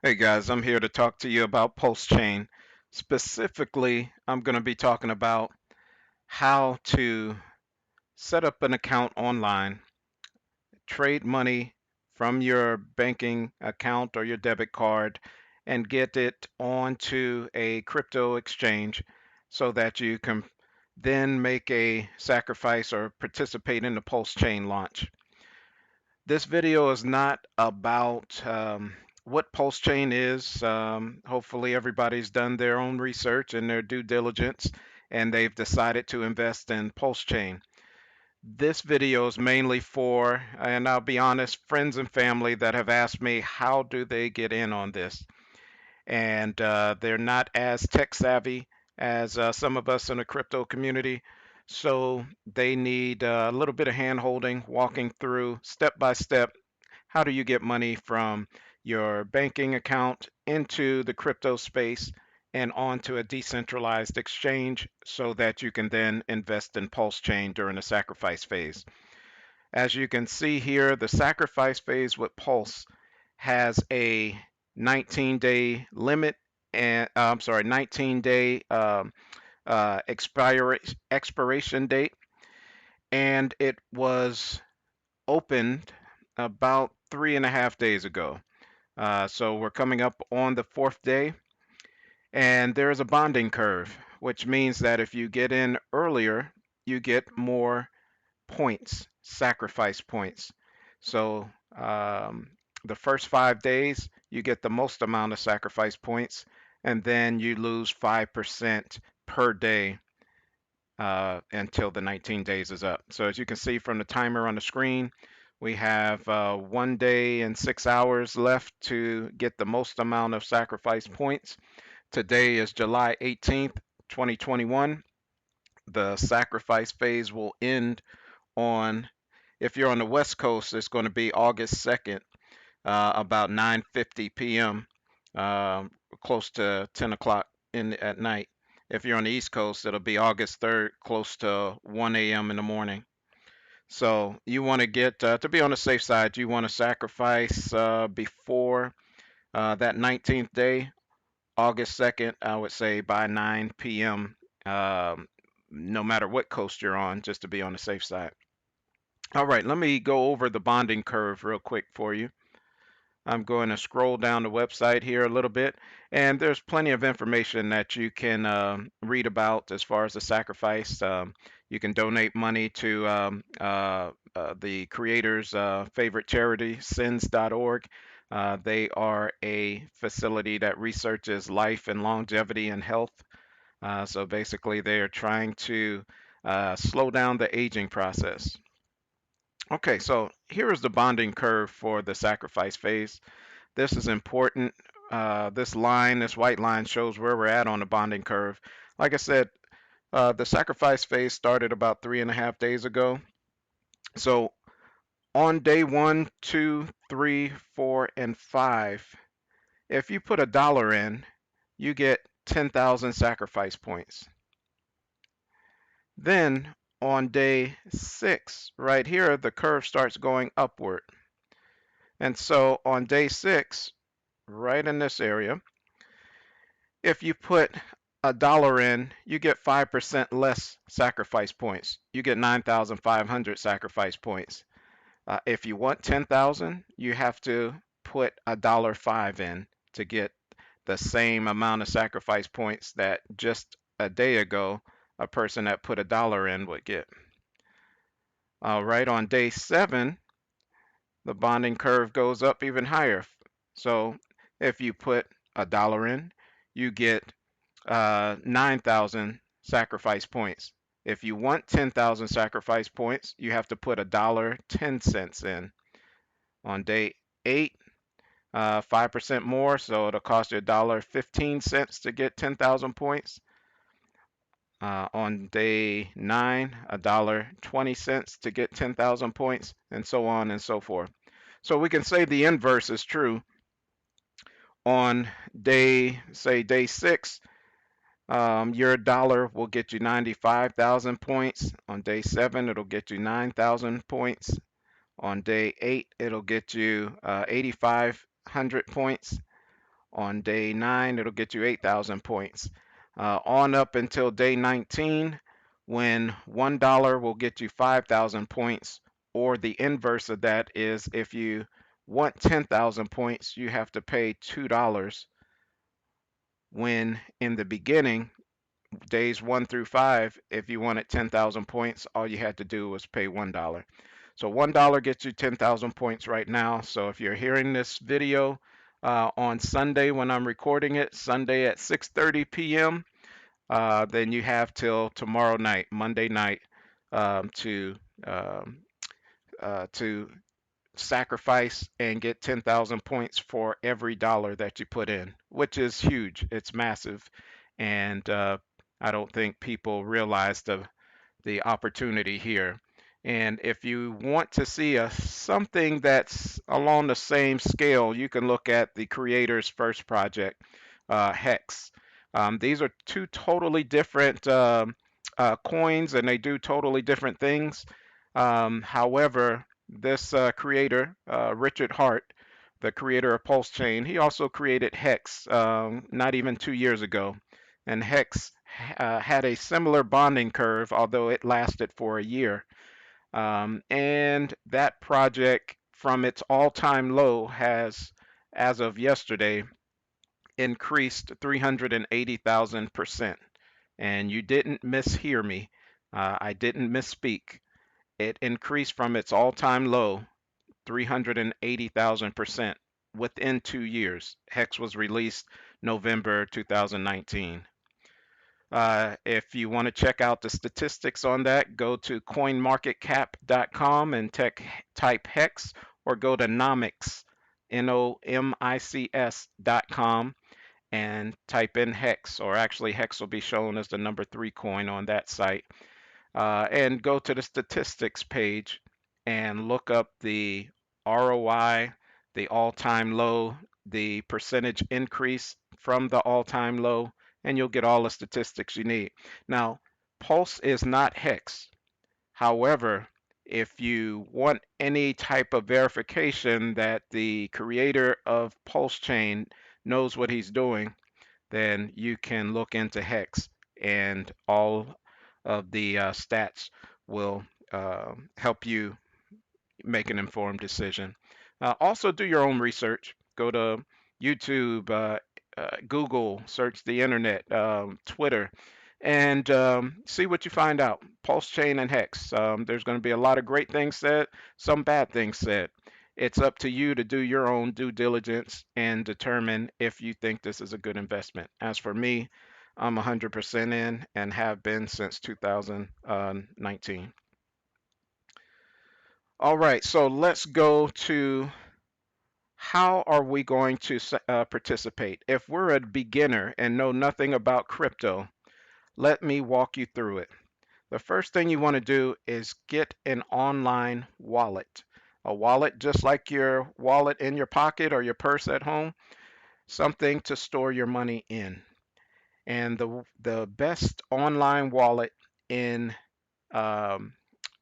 Hey guys, I'm here to talk to you about PulseChain. Specifically, I'm going to be talking about how to set up an account online, trade money from your banking account or your debit card, and get it onto a crypto exchange so that you can then make a sacrifice or participate in the PulseChain launch. This video is not about what pulse chain is. Hopefully, everybody's done their own research and their due diligence, and they've decided to invest in pulse chain. This video is mainly for, and I'll be honest, friends and family that have asked me how do they get in on this, and they're not as tech savvy as some of us in the crypto community. So they need a little bit of hand holding, walking through step by step how do you get money from your banking account into the crypto space and onto a decentralized exchange so that you can then invest in Pulse Chain during the sacrifice phase. As you can see here, the sacrifice phase with Pulse has a 19-day limit and I'm sorry, 19-day expiration date, and it was opened about 3.5 days ago. So we're coming up on the fourth day, and there is a bonding curve, which means that if you get in earlier, you get more points, sacrifice points. So the first 5 days, you get the most amount of sacrifice points, and then you lose 5% per day until the 19 days is up. So as you can see from the timer on the screen, we have 1 day and 6 hours left to get the most amount of sacrifice points. Today is July 18th, 2021. The sacrifice phase will end on, if you're on the West Coast, it's going to be August 2nd, about 9:50 p.m., uh, close to 10 o'clock at night. If you're on the East Coast, it'll be August 3rd, close to 1 a.m. in the morning. So you want to get to be on the safe side. You want to sacrifice before that 19th day, August 2nd. I would say by 9 p.m. No matter what coast you're on, just to be on the safe side. All right, let me go over the bonding curve real quick for you. I'm going to scroll down the website here a little bit, and there's plenty of information that you can read about as far as the sacrifice. You can donate money to the creator's favorite charity, sins.org. They are a facility that researches life and longevity and health. So basically, they are trying to slow down the aging process. Okay, so here is the bonding curve for the sacrifice phase. This is important. This line, this white line, shows where we're at on the bonding curve. Like I said, the sacrifice phase started about 3.5 days ago. So on day 1, 2, 3, 4, and 5, if you put $1 in, you get 10,000 sacrifice points. Then on day 6, right here, the curve starts going upward. And so on day 6, right in this area, if you put $1 in, you get 5% less sacrifice points. You get 9,500 sacrifice points. If you want 10,000, you have to put $1.05 in to get the same amount of sacrifice points that just a day ago a person that put $1 in would get. All right, on day 7, the bonding curve goes up even higher. So if you put $1 in, you get 9,000 sacrifice points. If you want 10,000 sacrifice points, you have to put $1.10 in. On day 8, 5% more, so it'll cost you $1.15 to get 10,000 points. On day 9, $1.20 to get 10,000 points, and so on and so forth. So we can say the inverse is true. On day 6, your dollar will get you 95,000 points. On day 7, it'll get you 9,000 points. On day 8, it'll get you 8,500 points. On day 9, it'll get you 8,000 points. On up until day 19, when $1 will get you 5,000 points, or the inverse of that is if you want 10,000 points, you have to pay $2, when in the beginning, days 1 through 5, if you wanted 10,000 points, all you had to do was pay $1. So $1 gets you 10,000 points right now. So if you're hearing this video on Sunday when I'm recording it, Sunday at 6:30 p.m., then you have till tomorrow night, Monday night, um, to um, to sacrifice and get 10,000 points for every dollar that you put in, which is huge. It's massive, and I don't think people realize the opportunity here. And if you want to see something that's along the same scale, you can look at the creator's first project, Hex. These are two totally different coins, and they do totally different things. However, this creator, Richard Hart, the creator of Pulse Chain, he also created Hex not even 2 years ago. And Hex had a similar bonding curve, although it lasted for a year. And that project, from its all-time low, has, as of yesterday, increased 380,000%. And you didn't mishear me. I didn't misspeak. It increased from its all-time low 380,000% within 2 years. Hex was released November 2019. If you want to check out the statistics on that, go to coinmarketcap.com and type HEX, or go to nomics, nomics.com, and type in HEX, or actually HEX will be shown as the number 3 coin on that site. And go to the statistics page and look up the ROI, the all-time low, the percentage increase from the all-time low, and you'll get all the statistics you need. Now, Pulse is not Hex. However, if you want any type of verification that the creator of Pulse Chain knows what he's doing, then you can look into Hex, and all of the stats will help you make an informed decision. Also, do your own research. Go to YouTube, Google, search the internet, Twitter, and see what you find out. Pulse chain and hex. There's going to be a lot of great things said, some bad things said. It's up to you to do your own due diligence and determine if you think this is a good investment. As for me, I'm 100% in and have been since 2019. All right, so let's go to how are we going to participate. If we're a beginner and know nothing about crypto, let me walk you through it. The first thing you want to do is get an online wallet. A wallet just like your wallet in your pocket or your purse at home, something to store your money in. And the best online wallet in um,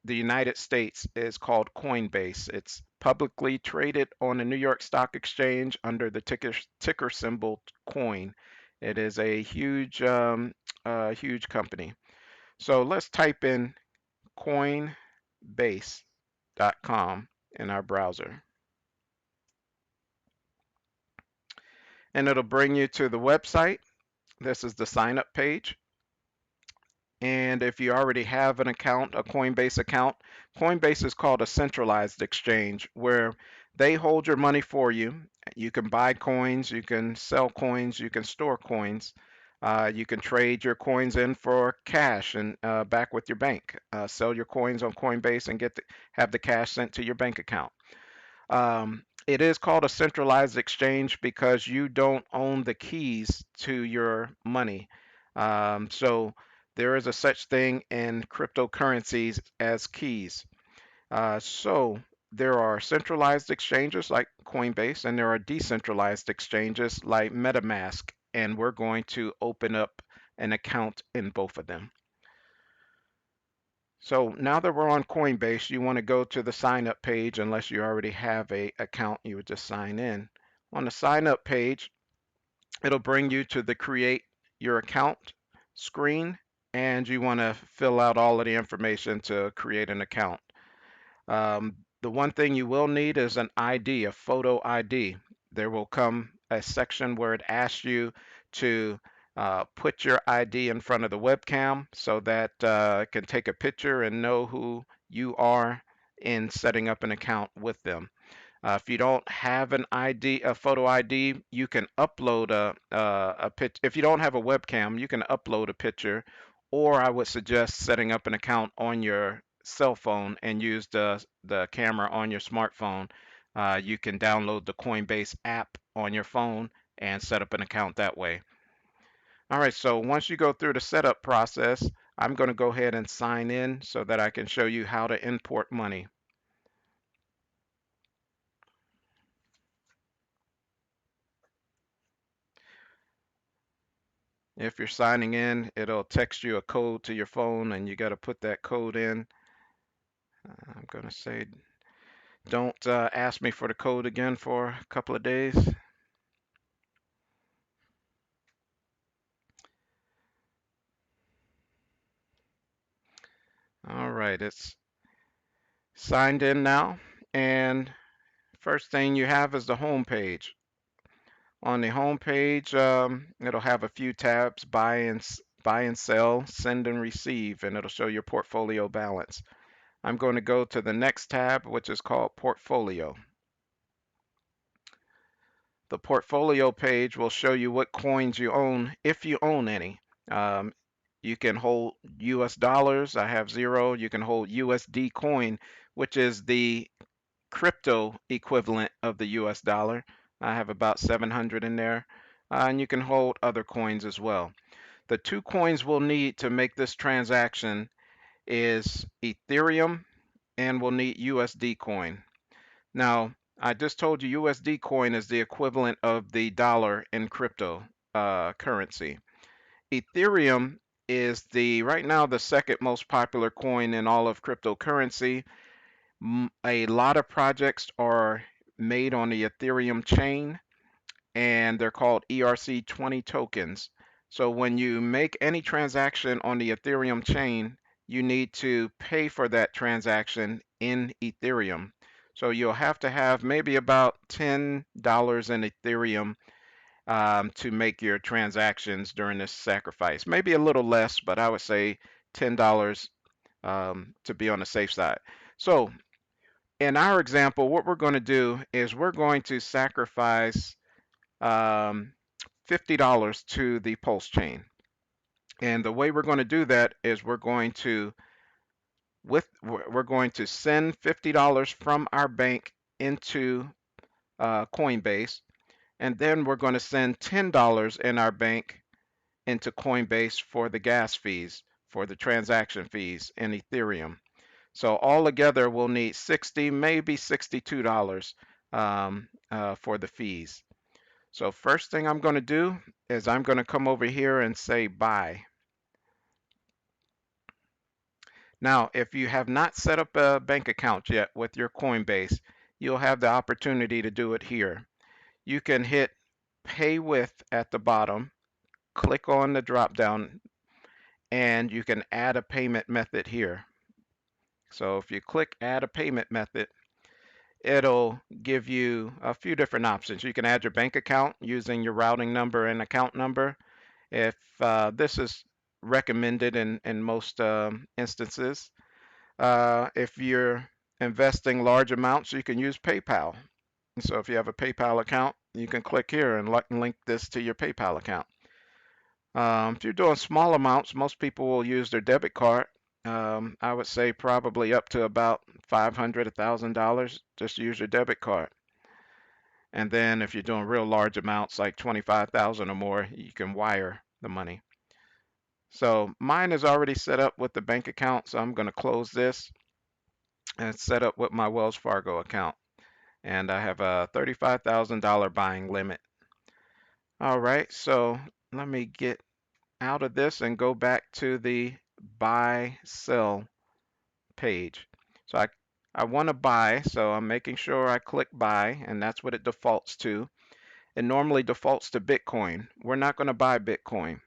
the United States is called Coinbase. It's publicly traded on the New York Stock Exchange under the ticker symbol COIN. It is a huge company. So let's type in coinbase.com in our browser, and it'll bring you to the website. This is the sign up page. And if you already have an account, a Coinbase account, Coinbase is called a centralized exchange where they hold your money for you. You can buy coins, you can sell coins, you can store coins. You can trade your coins in for cash and back with your bank. Sell your coins on Coinbase and have the cash sent to your bank account. It is called a centralized exchange because you don't own the keys to your money. So there is a such thing in cryptocurrencies as keys. So there are centralized exchanges like Coinbase, and there are decentralized exchanges like MetaMask, and we're going to open up an account in both of them. So now that we're on Coinbase, you want to go to the sign up page. Unless you already have a account, you would just sign in. On the sign up page, It'll bring you to the create your account screen, and you want to fill out all of the information to create an account. The one thing you will need is an ID, a photo ID. There will come a section where it asks you to put your ID in front of the webcam so that it can take a picture and know who you are in setting up an account with them. If you don't have an ID, a photo ID, you can upload a pitch. If you don't have a webcam, you can upload a picture, or I would suggest setting up an account on your cell phone and use the camera on your smartphone. You can download the Coinbase app on your phone and set up an account that way. All right, so once you go through the setup process, I'm going to go ahead and sign in so that I can show you how to import money. If you're signing in, it'll text you a code to your phone and you got to put that code in. I'm going to say, don't ask me for the code again for a couple of days. All right, it's signed in now. And first thing you have is the home page. On the home page, it'll have a few tabs, buy and sell, send and receive, and it'll show your portfolio balance. I'm going to go to the next tab, which is called portfolio. The portfolio page will show you what coins you own, if you own any. Um, you can hold US dollars. I have zero. You can hold USD coin, which is the crypto equivalent of the US dollar. I have about 700 in there. And you can hold other coins as well. The two coins we'll need to make this transaction is Ethereum, and we'll need USD coin. Now, I just told you USD coin is the equivalent of the dollar in crypto currency. Ethereum is right now the second most popular coin in all of cryptocurrency. A lot of projects are made on the Ethereum chain, and they're called ERC20 tokens. So when you make any transaction on the Ethereum chain, you need to pay for that transaction in Ethereum. So you'll have to have maybe about $10 in Ethereum to make your transactions during this sacrifice. Maybe a little less, but I would say $10 to be on the safe side. So in our example, what we're going to do is we're going to sacrifice um, $50 to the pulse chain. And the way we're going to do that is we're going to send $50 from our bank into Coinbase, and then we're going to send $10 in our bank into Coinbase for the gas fees, for the transaction fees in Ethereum. So all together, we'll need 60, maybe $62 for the fees. So first thing I'm going to do is I'm going to come over here and say buy. Now, if you have not set up a bank account yet with your Coinbase, you'll have the opportunity to do it here. You can hit pay with at the bottom, click on the drop down, and you can add a payment method here. So if you click add a payment method, it'll give you a few different options. You can add your bank account using your routing number and account number. If this is recommended in most instances. If you're investing large amounts, you can use PayPal. So if you have a PayPal account, you can click here and link this to your PayPal account. If you're doing small amounts, most people will use their debit card. I would say probably up to about 500, $1,000, just use your debit card. And then if you're doing real large amounts like 25,000 or more, you can wire the money. So mine is already set up with the bank account, so I'm going to close this and set up with my Wells Fargo account. And I have a $35,000 buying limit. All right, so let me get out of this and go back to the buy sell page. So I want to buy, so I'm making sure I click buy, and that's what it defaults to. it normally defaults to Bitcoin. We're not going to buy Bitcoin.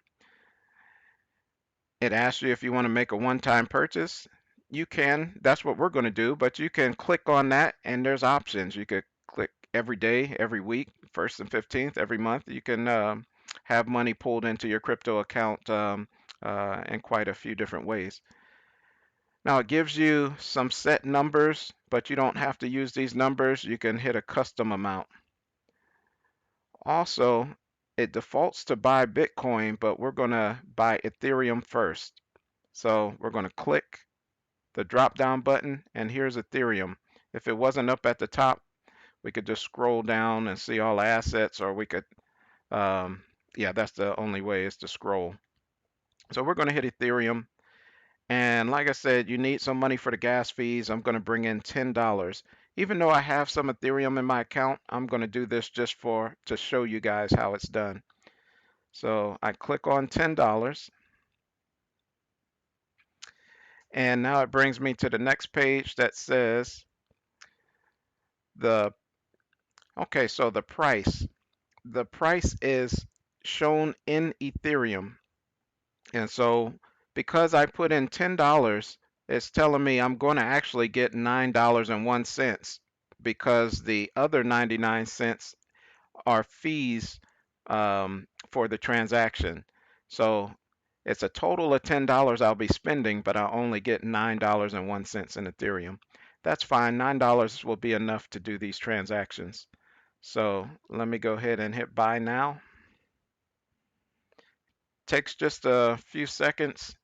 It asks you if you want to make a one-time purchase. You can. That's what we're going to do, but you can click on that and there's options. You could click every day, every week, 1st and 15th, every month. You can have money pulled into your crypto account in quite a few different ways. Now it gives you some set numbers, but you don't have to use these numbers. You can hit a custom amount. Also, it defaults to buy Bitcoin, but we're going to buy Ethereum first. So we're going to click the drop down button, and here's Ethereum. If it wasn't up at the top, we could just scroll down and see all the assets, or we could, yeah, that's the only way is to scroll. So we're going to hit Ethereum. And like I said, you need some money for the gas fees. I'm going to bring in $10. Even though I have some Ethereum in my account, I'm going to do this just to show you guys how it's done. So I click on $10. And now it brings me to the next page that says the, okay, so the price. The price is shown in Ethereum. And so because I put in $10, it's telling me I'm going to actually get $9.01 because the other 99 cents are fees for the transaction. So it's a total of $10 I'll be spending, but I'll only get $9.01 in Ethereum. That's fine. $9 will be enough to do these transactions. So let me go ahead and hit buy now. Takes just a few seconds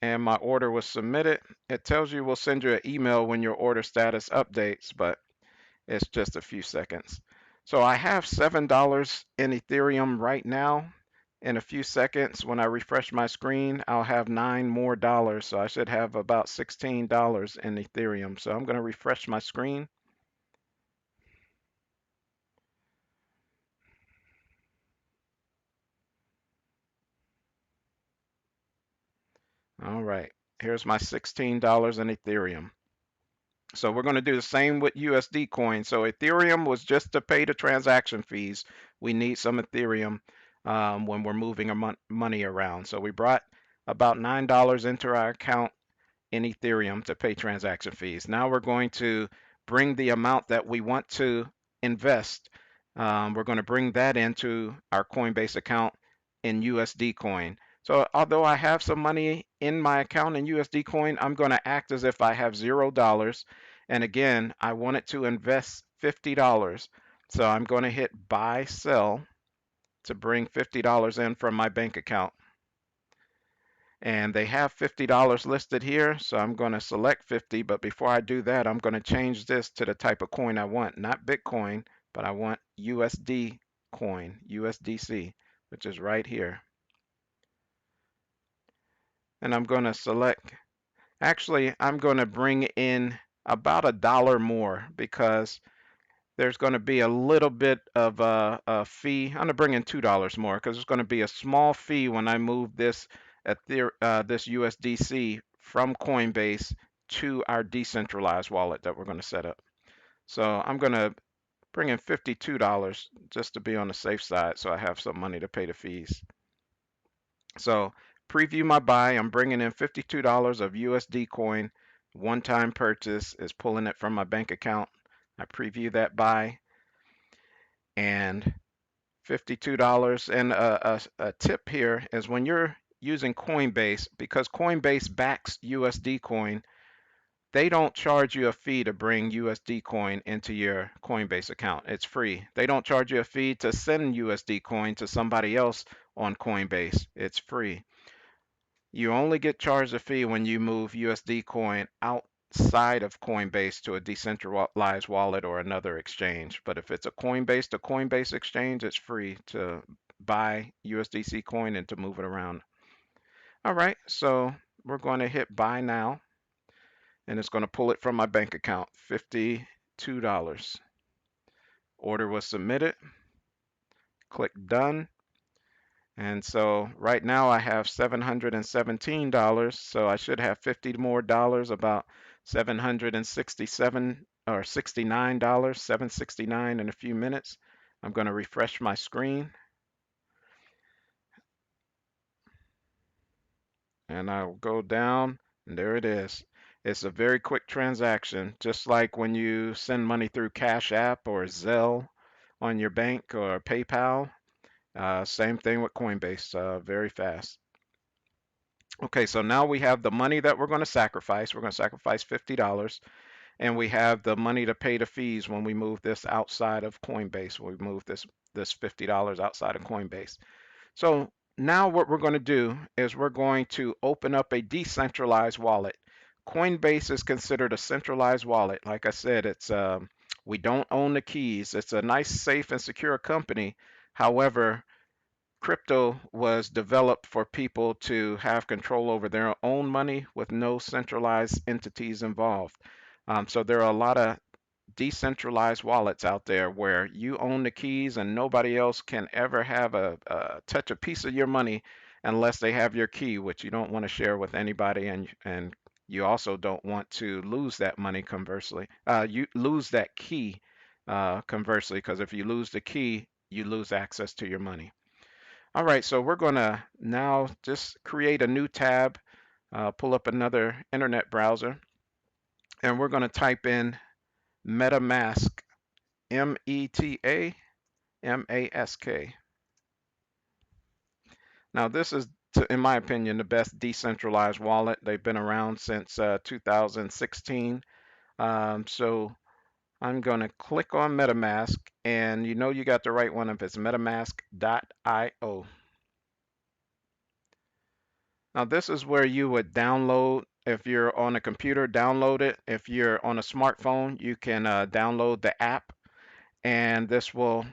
and my order was submitted. It tells you we'll send you an email when your order status updates, but it's just a few seconds. So I have $7 in Ethereum right now. In a few seconds, when I refresh my screen, I'll have $9 more. So I should have about $16 in Ethereum. So I'm going to refresh my screen. All right, here's my $16 in Ethereum. So we're going to do the same with USD coin. So Ethereum was just to pay the transaction fees. We need some Ethereum when we're moving our money around. So we brought about $9 into our account in Ethereum to pay transaction fees. Now we're going to bring the amount that we want to invest. We're going to bring that into our Coinbase account in USD coin. So although I have some money in my account in USD coin, I'm going to act as if I have $0. And again, I wanted to invest $50. So I'm going to hit buy sell to bring $50 in from my bank account. And they have $50 listed here, so I'm going to select 50, but before I do that, I'm going to change this to the type of coin I want, not Bitcoin, but I want USD coin, USDC, which is right here. And I'm going to select, actually, I'm going to bring in about $1 more because there's going to be a little bit of a fee. I'm going to bring in $2 more because there's going to be a small fee when I move this this USDC from Coinbase to our decentralized wallet that we're going to set up. So I'm going to bring in $52 just to be on the safe side so I have some money to pay the fees. So preview my buy. I'm bringing in $52 of USD coin. One-time purchase is pulling it from my bank account. I preview that buy and $52. And a tip here is when you're using Coinbase, because Coinbase backs USD coin, they don't charge you a fee to bring USD coin into your Coinbase account. It's free. They don't charge you a fee to send USD coin to somebody else on Coinbase. It's free. You only get charged a fee when you move USD coin outside of Coinbase to a decentralized wallet or another exchange. But if it's a Coinbase to Coinbase exchange, it's free to buy USDC coin and to move it around. All right, so we're going to hit buy now, and it's going to pull it from my bank account, $52. Order was submitted. Click done. And so right now I have $717, so I should have $50 more, about 767 or $69, $769 in a few minutes. I'm going to refresh my screen, and I'll go down, and there it is. It's a very quick transaction, just like when you send money through Cash App or Zelle on your bank or PayPal. Same thing with Coinbase, very fast. Okay, so now we have the money that we're going to sacrifice. We're going to sacrifice $50, and we have the money to pay the fees when we move this outside of Coinbase. We move this $50 outside of Coinbase. So now what we're going to do is we're going to open up a decentralized wallet. Coinbase is considered a centralized wallet. Like I said, it's we don't own the keys. It's a nice, safe, and secure company. However, crypto was developed for people to have control over their own money with no centralized entities involved. So there are a lot of decentralized wallets out there where you own the keys and nobody else can ever have touch a piece of your money unless they have your key, which you don't want to share with anybody, and you also don't want to lose that money conversely. You lose that key conversely, because if you lose the key, you lose access to your money. All right, so we're going to now just create a new tab, pull up another internet browser, and we're going to type in MetaMask, MetaMask. Now, this is, in my opinion, the best decentralized wallet. They've been around since 2016. So I'm going to click on MetaMask, and you know you got the right one if it's metamask.io. Now, this is where you would download. If you're on a computer, download it. If you're on a smartphone, you can download the app, and this will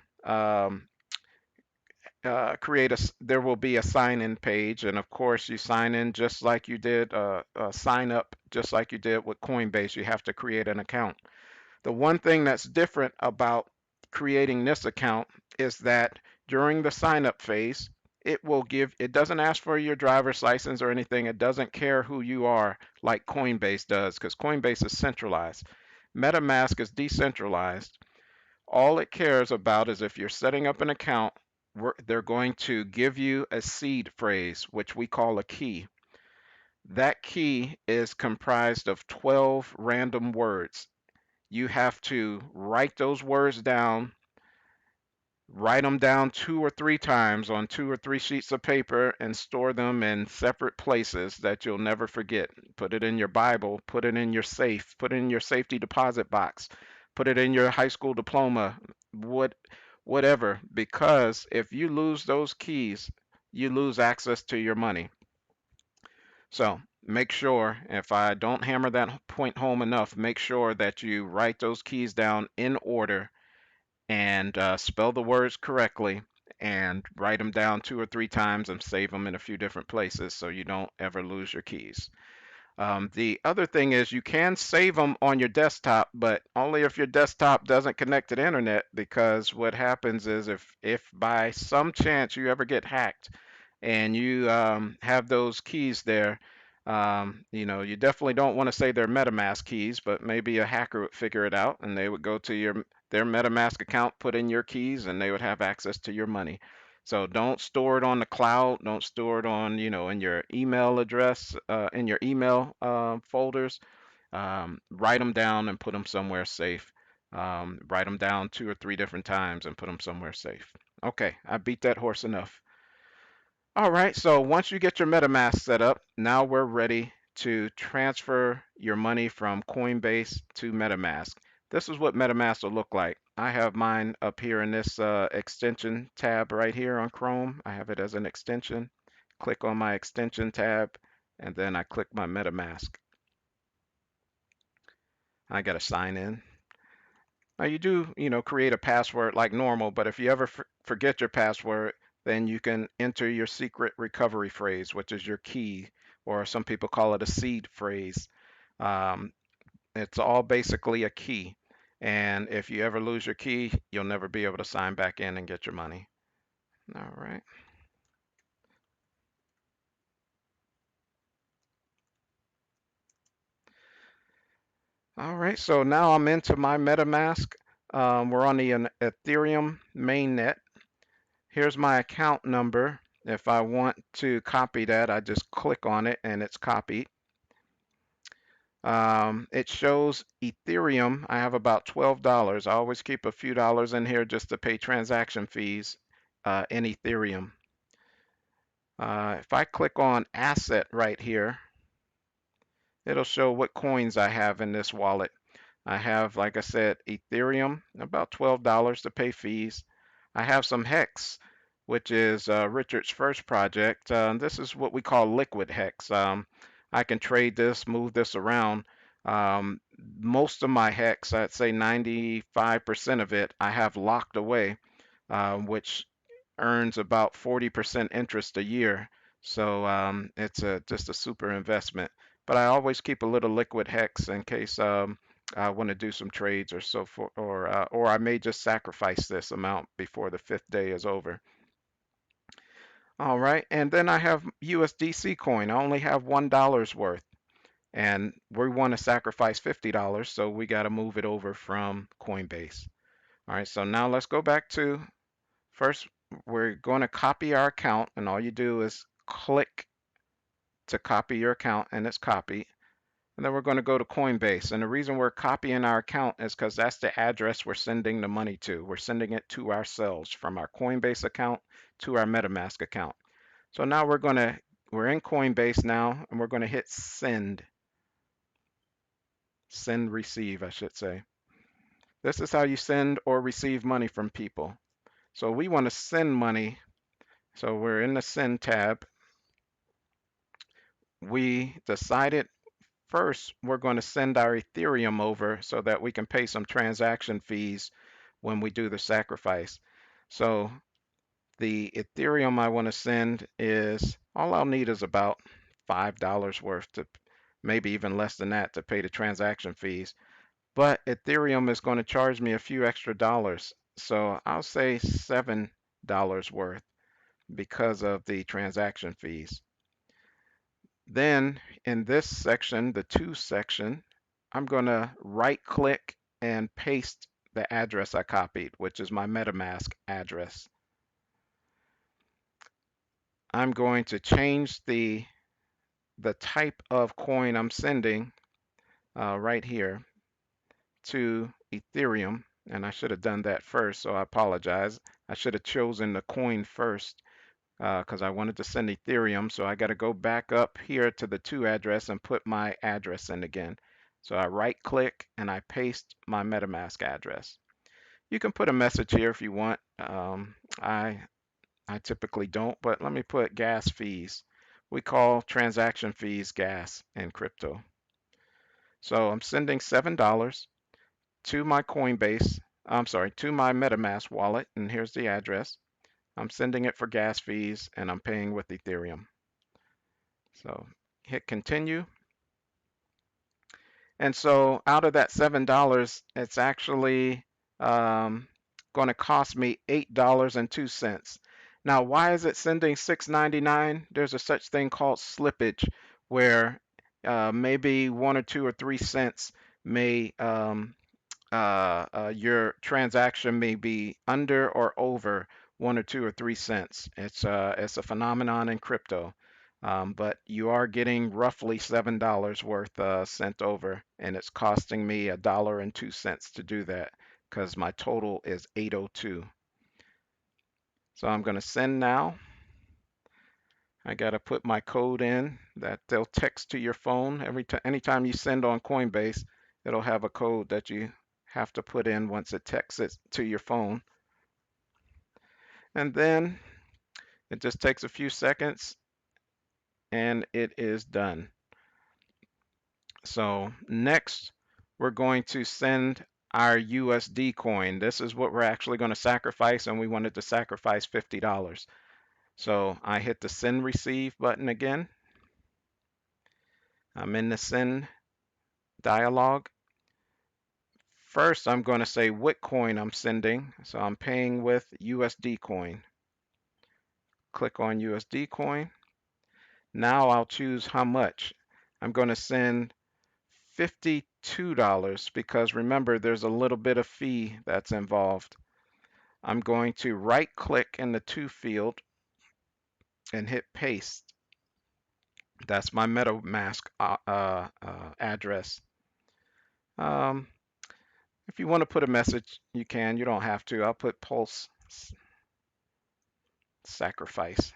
there will be a sign in page. And of course, you sign in just like you did, sign up just like you did with Coinbase. You have to create an account. The one thing that's different about creating this account is that during the sign up phase, it doesn't ask for your driver's license or anything. It doesn't care who you are like Coinbase does, because Coinbase is centralized. MetaMask is decentralized. All it cares about is if you're setting up an account, they're going to give you a seed phrase, which we call a key. That key is comprised of 12 random words. You have to write those words down, write them down 2 or 3 times on 2 or 3 sheets of paper, and store them in separate places that you'll never forget. Put it in your Bible, put it in your safe, put it in your safety deposit box, put it in your high school diploma, what, whatever, because if you lose those keys, you lose access to your money. So make sure, if I don't hammer that point home enough, make sure that you write those keys down in order, and spell the words correctly, and write them down 2 or 3 times and save them in a few different places so you don't ever lose your keys. The other thing is you can save them on your desktop, but only if your desktop doesn't connect to the internet, because what happens is if by some chance you ever get hacked and you have those keys there, you definitely don't want to say they're MetaMask keys, but maybe a hacker would figure it out and they would go to their MetaMask account, put in your keys, and they would have access to your money. So don't store it on the cloud. Don't store it on, in your email address, in your email folders. Write them down and put them somewhere safe. Write them down 2 or 3 different times and put them somewhere safe. Okay, I beat that horse enough. All right, so once you get your MetaMask set up, now we're ready to transfer your money from Coinbase to MetaMask. This is what MetaMask will look like. I have mine up here in this extension tab right here on Chrome. I have it as an extension. Click on my extension tab, and then I click my MetaMask. I got to sign in. Now you do, create a password like normal, but if you ever forget your password, then you can enter your secret recovery phrase, which is your key, or some people call it a seed phrase. Um, it's all basically a key. And if you ever lose your key, you'll never be able to sign back in and get your money. All right. All right, so now I'm into my MetaMask. We're on the Ethereum mainnet. Here's my account number. If I want to copy that, I just click on it and it's copied. It shows Ethereum. I have about $12. I always keep a few dollars in here just to pay transaction fees in Ethereum. If I click on asset right here, it'll show what coins I have in this wallet. I have, like I said, Ethereum, about $12 to pay fees. I have some Hex, which is Richard's first project. This is what we call liquid Hex. I can trade this, move this around. Most of my Hex, I'd say 95% of it, I have locked away, which earns about 40% interest a year. So it's just a super investment. But I always keep a little liquid Hex in case I want to do some trades or so forth, or I may just sacrifice this amount before the fifth day is over. All right, and then I have USDC coin. I only have $1 worth, and we want to sacrifice $50, so we got to move it over from Coinbase. All right, so now let's go back to first. We're going to copy our account, and all you do is click to copy your account, and it's copied. And then we're going to go to Coinbase. And the reason we're copying our account is because that's the address we're sending the money to. We're sending it to ourselves from our Coinbase account to our MetaMask account. So now we're in Coinbase now, and we're going to hit send. Send receive, I should say. This is how you send or receive money from people. So we want to send money. So we're in the send tab. We decided first, we're going to send our Ethereum over so that we can pay some transaction fees when we do the sacrifice. So the Ethereum I want to send is, all I'll need is about $5 worth to maybe even less than that to pay the transaction fees. But Ethereum is going to charge me a few extra dollars. So I'll say $7 worth because of the transaction fees. Then in this section, the to section, I'm going to right click and paste the address I copied, which is my MetaMask address. I'm going to change the type of coin I'm sending right here to Ethereum. And I should have done that first, so I apologize. I should have chosen the coin first because I wanted to send Ethereum. So I got to go back up here to the to address and put my address in again. So I right click and I paste my MetaMask address. You can put a message here if you want. I typically don't, but let me put gas fees. We call transaction fees gas in crypto. So I'm sending $7 to my Coinbase, I'm sorry, to my MetaMask wallet, and here's the address. I'm sending it for gas fees and I'm paying with Ethereum. So hit continue. And so out of that $7, it's actually going to cost me $8.02. Now, why is it sending $6.99? There's a such thing called slippage, where maybe 1 or 2 or 3 cents may your transaction may be under or over 1 or 2 or 3 cents. It's a phenomenon in crypto. But you are getting roughly $7 worth sent over, and it's costing me $1.02 to do that because my total is 802. So I'm going to send now. I got to put my code in that they'll text to your phone anytime you send on Coinbase, it'll have a code that you have to put in once it texts it to your phone. And then it just takes a few seconds and it is done. So next, we're going to send our USD coin. This is what we're actually going to sacrifice, and we wanted to sacrifice $50. So I hit the send receive button again. I'm in the send dialog. First, I'm going to say what coin I'm sending. So I'm paying with USD coin. Click on USD coin. Now I'll choose how much. I'm going to send $52 $52 because remember, there's a little bit of fee that's involved. I'm going to right click in the to field and hit paste. That's my MetaMask address. Um, if you want to put a message, you can. You don't have to. I'll put Pulse Sacrifice.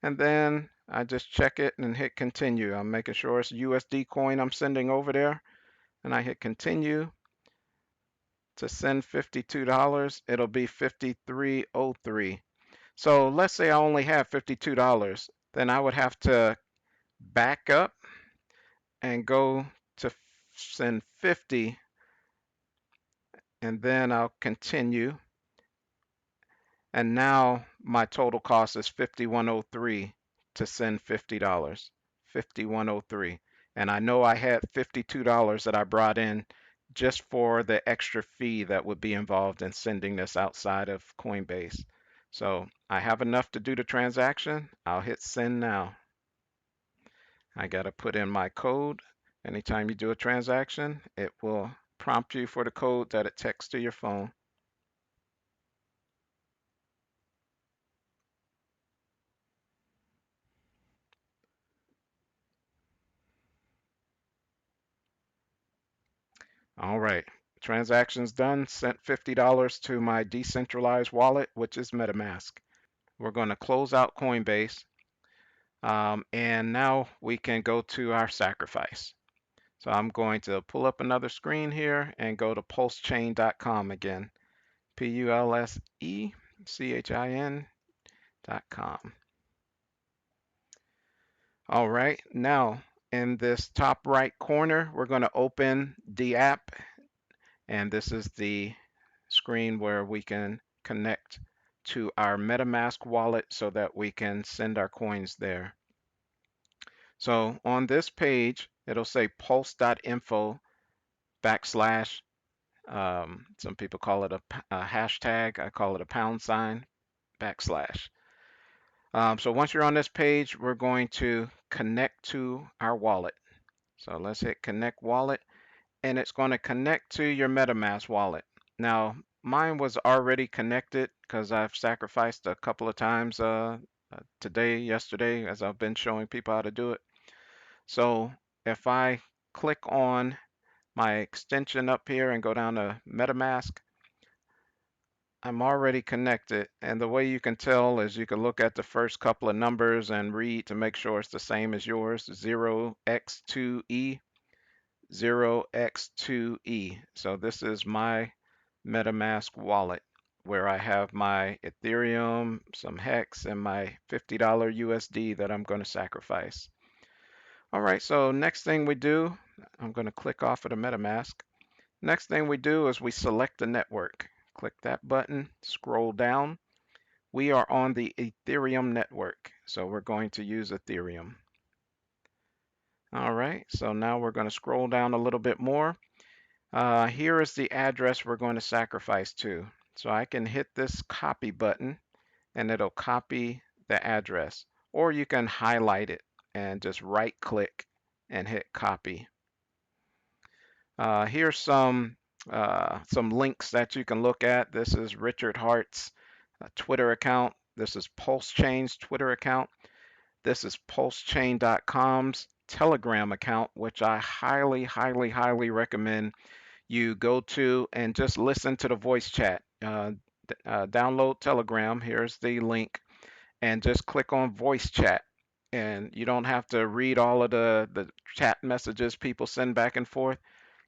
And then I just check it and hit continue. I'm making sure it's USD coin I'm sending over there. And I hit continue to send $52. It'll be 5303. So let's say I only have $52. Then I would have to back up and go to send 50, and then I'll continue. And now my total cost is 5103 to send $50. 5103. And I know I had $52 that I brought in just for the extra fee that would be involved in sending this outside of Coinbase. So I have enough to do the transaction. I'll hit send now. I got to put in my code. Anytime you do a transaction, it will prompt you for the code that it texts to your phone. All right, transactions done, sent $50 to my decentralized wallet, which is MetaMask. We're going to close out Coinbase, and now we can go to our sacrifice. So I'm going to pull up another screen here and go to pulsechain.com again, pulsechin.com. All right, now in this top right corner, we're going to open the app, and this is the screen where we can connect to our MetaMask wallet so that we can send our coins there. So on this page, it'll say pulse.info backslash, some people call it a hashtag, I call it a pound sign backslash. So once you're on this page, we're going to connect to our wallet. So let's hit connect wallet, and it's going to connect to your MetaMask wallet. Now, mine was already connected because I've sacrificed a couple of times today, yesterday, as I've been showing people how to do it. So if I click on my extension up here and go down to MetaMask, I'm already connected. And the way you can tell is you can look at the first couple of numbers and read to make sure it's the same as yours, 0x2e. 0x2e. So this is my MetaMask wallet where I have my Ethereum, some Hex, and my $50 USD that I'm going to sacrifice. All right, so next thing we do, I'm going to click off of the MetaMask. Next thing we do is we select the network. Click that button, scroll down. We are on the Ethereum network, so we're going to use Ethereum. All right, so now we're going to scroll down a little bit more. Here is the address we're going to sacrifice to. So I can hit this copy button and it'll copy the address. Or you can highlight it and just right click and hit copy. Here's some links that you can look at. This is Richard Hart's Twitter account. This is PulseChain's Twitter account. This is PulseChain.com's Telegram account, which I highly, highly, highly recommend you go to and just listen to the voice chat. Download Telegram. Here's the link, and just click on voice chat. And you don't have to read all of the chat messages people send back and forth.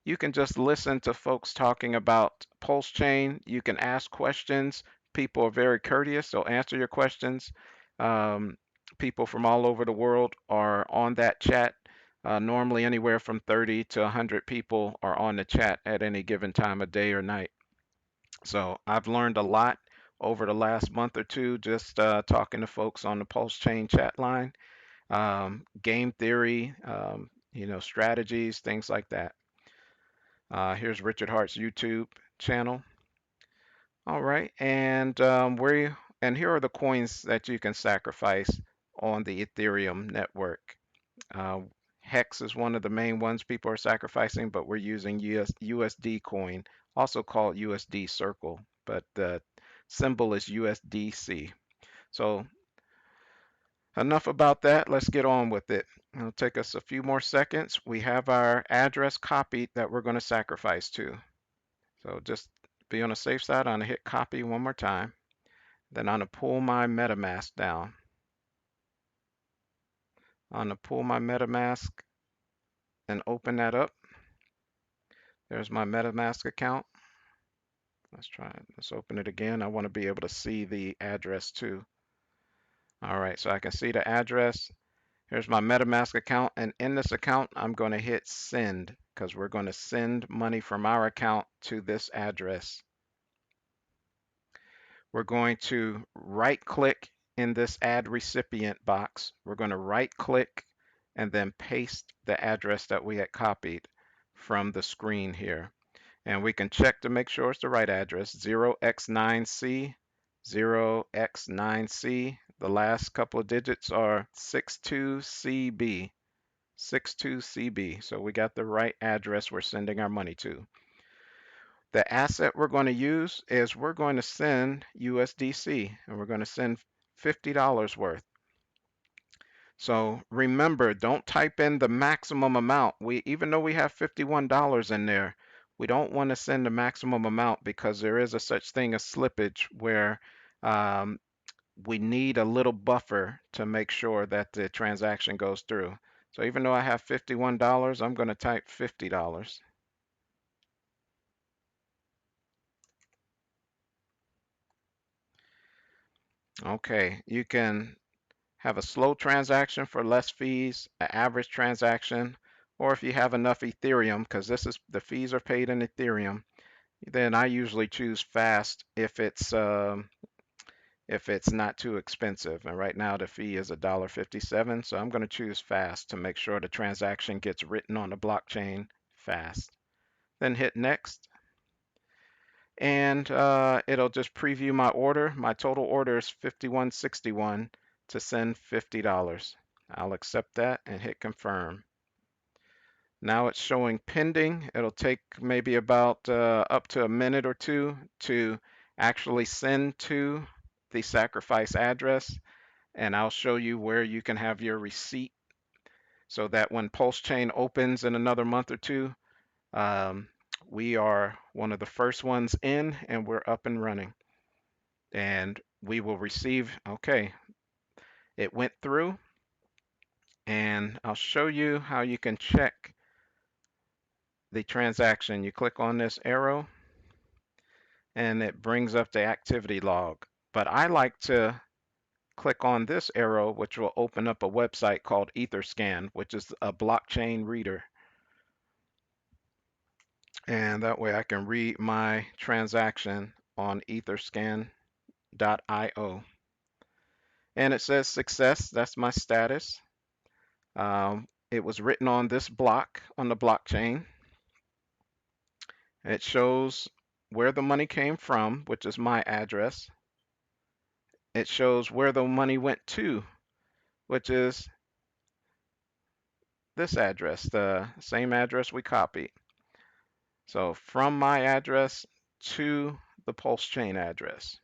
You can just listen to folks talking about Pulse Chain. You can ask questions. People are very courteous. They'll answer your questions. Um, People from all over the world are on that chat. Normally, anywhere from 30 to 100 people are on the chat at any given time of day or night. So I've learned a lot over the last month or two just talking to folks on the Pulse Chain chat line, game theory, strategies, things like that. Here's Richard Hart's YouTube channel. All right, and here are the coins that you can sacrifice on the Ethereum network. Uh, Hex is one of the main ones people are sacrificing, but we're using USD coin, also called USD Circle, but the symbol is USDC. So enough about that. Let's get on with it. It'll take us a few more seconds. We have our address copied that we're going to sacrifice to. So just be on the safe side. I'm going to hit copy one more time. Then I'm going to pull my MetaMask down. I'm going to pull my MetaMask and open that up. There's my MetaMask account. Let's try it. Let's open it again. I want to be able to see the address too. All right, so I can see the address. Here's my MetaMask account, and in this account, I'm going to hit send because we're going to send money from our account to this address. We're going to right click in this add recipient box. We're going to right click and then paste the address that we had copied from the screen here. And we can check to make sure it's the right address, 0x9c, 0x9c. The last couple of digits are 62cb, 62cb. So we got the right address we're sending our money to. The asset we're going to use is we're going to send USDC, and we're going to send $50 worth. So remember, don't type in the maximum amount. Even though we have $51 in there, we don't want to send the maximum amount because there is a such thing as slippage where um, we need a little buffer to make sure that the transaction goes through. So even though I have $51, I'm going to type $50. Okay, you can have a slow transaction for less fees, an average transaction, or if you have enough Ethereum, because this is the fees are paid in Ethereum, then I usually choose fast if it's not too expensive. And right now the fee is $1.57, so I'm going to choose fast to make sure the transaction gets written on the blockchain fast. Then hit next, and it'll just preview my order. My total order is 5161 to send $50. I'll accept that and hit confirm. Now it's showing pending. It'll take maybe about up to a minute or two to actually send to the sacrifice address, and I'll show you where you can have your receipt so that when Pulse Chain opens in another month or two, um, we are one of the first ones in and we're up and running. And we will receive, okay, it went through, and I'll show you how you can check the transaction. You click on this arrow and it brings up the activity log. But I like to click on this arrow, which will open up a website called Etherscan, which is a blockchain reader. And that way I can read my transaction on etherscan.io. And it says success. That's my status. It was written on this block on the blockchain. It shows where the money came from, which is my address. It shows where the money went to, which is this address, the same address we copied. So from my address to the Pulse Chain address.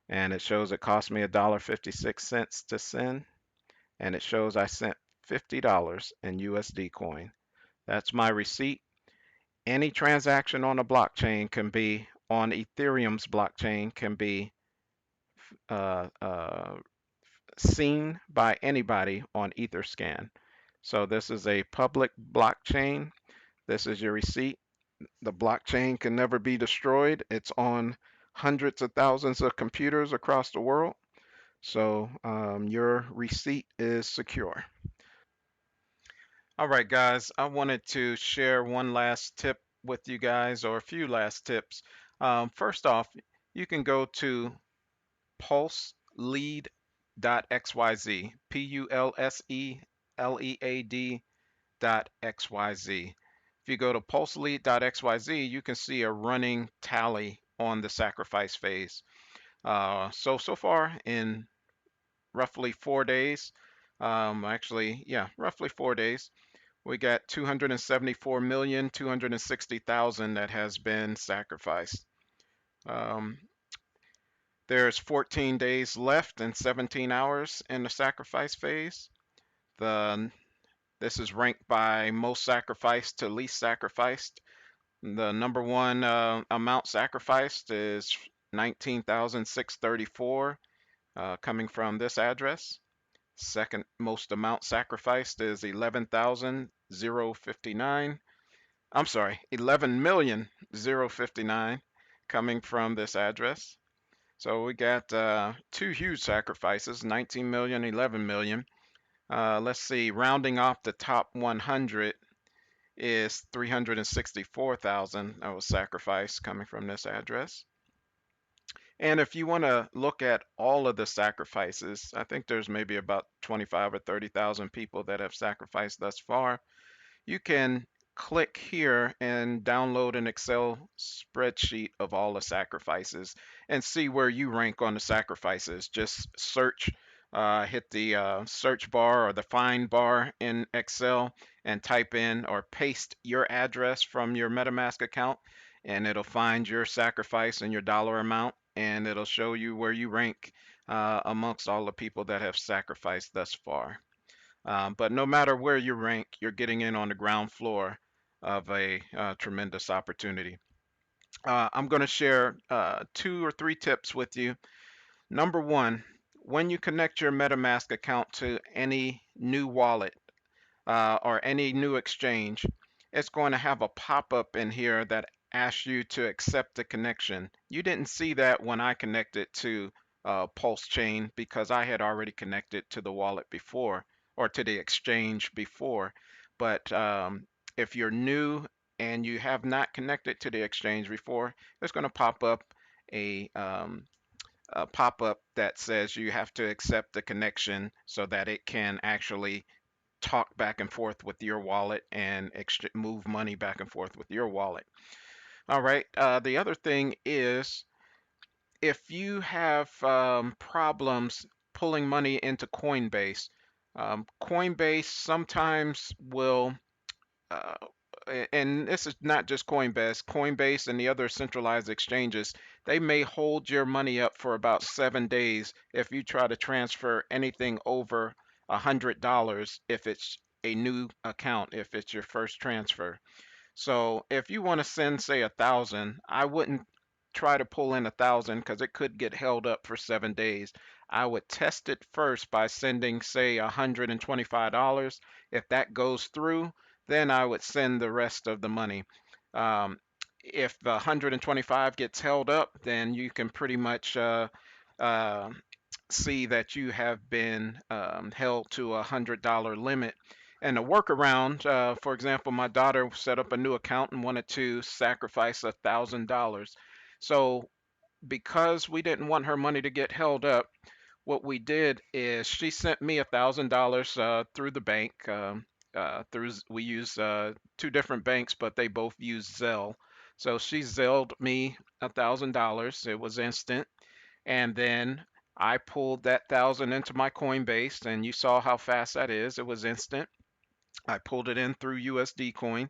And it shows it cost me $1.56 to send. And it shows I sent $50 in USD coin. That's my receipt. Any transaction on a blockchain can be, on Ethereum's blockchain, can be uh, uh, seen by anybody on Etherscan. So this is a public blockchain. This is your receipt. The blockchain can never be destroyed. It's on hundreds of thousands of computers across the world. So your receipt is secure. All right, guys, I wanted to share one last tip with you guys, or a few last tips. First off, you can go to pulselead.xyz, pulselead.xyz. If you go to pulselead.xyz, you can see a running tally on the sacrifice phase. So far in roughly 4 days, Actually, yeah, roughly 4 days. We got 274,260,000 that has been sacrificed. Um, there's 14 days left and 17 hours in the sacrifice phase. The This is ranked by most sacrificed to least sacrificed. The number one amount sacrificed is 19,634, coming from this address. Second most amount sacrificed is 11,059. I'm sorry, 11,000,059 coming from this address. So we got two huge sacrifices, 19 million, 11 million. Let's see, rounding off the top 100 is 364,000 that was sacrificed coming from this address. And if you want to look at all of the sacrifices, I think there's maybe about 25 or 30,000 people that have sacrificed thus far. You can click here and download an Excel spreadsheet of all the sacrifices and see where you rank on the sacrifices. Just search, hit the search bar or the find bar in Excel and type in or paste your address from your MetaMask account, and it'll find your sacrifice and your dollar amount, and it'll show you where you rank amongst all the people that have sacrificed thus far. But no matter where you rank, you're getting in on the ground floor of a tremendous opportunity. I'm going to share 2 or 3 tips with you. Number one, when you connect your MetaMask account to any new wallet, or any new exchange, it's going to have a pop-up in here that asks you to accept the connection. You didn't see that when I connected to Pulse Chain because I had already connected to the wallet before or to the exchange before. But if you're new and you have not connected to the exchange before, it's going to a pop-up that says you have to accept the connection so that it can actually talk back and forth with your wallet and move money back and forth with your wallet. All right. The other thing is if you have problems pulling money into Coinbase, Coinbase sometimes will uh, and this is not just Coinbase and the other centralized exchanges, they may hold your money up for about 7 days if you try to transfer anything over $100 if it's a new account, if it's your first transfer. So if you want to send, say, 1,000, I wouldn't try to pull in 1,000 because it could get held up for 7 days. I would test it first by sending, say, $125. If that goes through, then I would send the rest of the money. Um, if the 125 gets held up, then you can pretty much uh, see that you have been held to $100 limit. And a workaround, for example, my daughter set up a new account and wanted to sacrifice $1,000. So because we didn't want her money to get held up, what we did is she sent me $1,000 through the bank. We use 2 different banks, but they both use Zelle. So she Zelled me $1,000. It was instant, and then I pulled that thousand into my Coinbase, and you saw how fast that is. It was instant. I pulled it in through USD coin,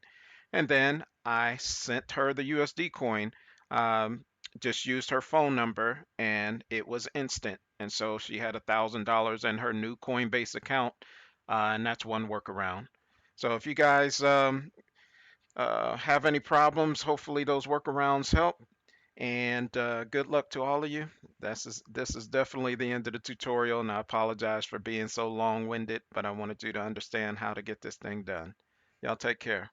and then I sent her the USD coin. Um, just used her phone number, and it was instant. And so she had $1,000 in her new Coinbase account, and that's one workaround. So if you guys have any problems, hopefully those workarounds help. And good luck to all of you. This is definitely the end of the tutorial, and I apologize for being so long-winded, but I wanted you to understand how to get this thing done. Y'all take care.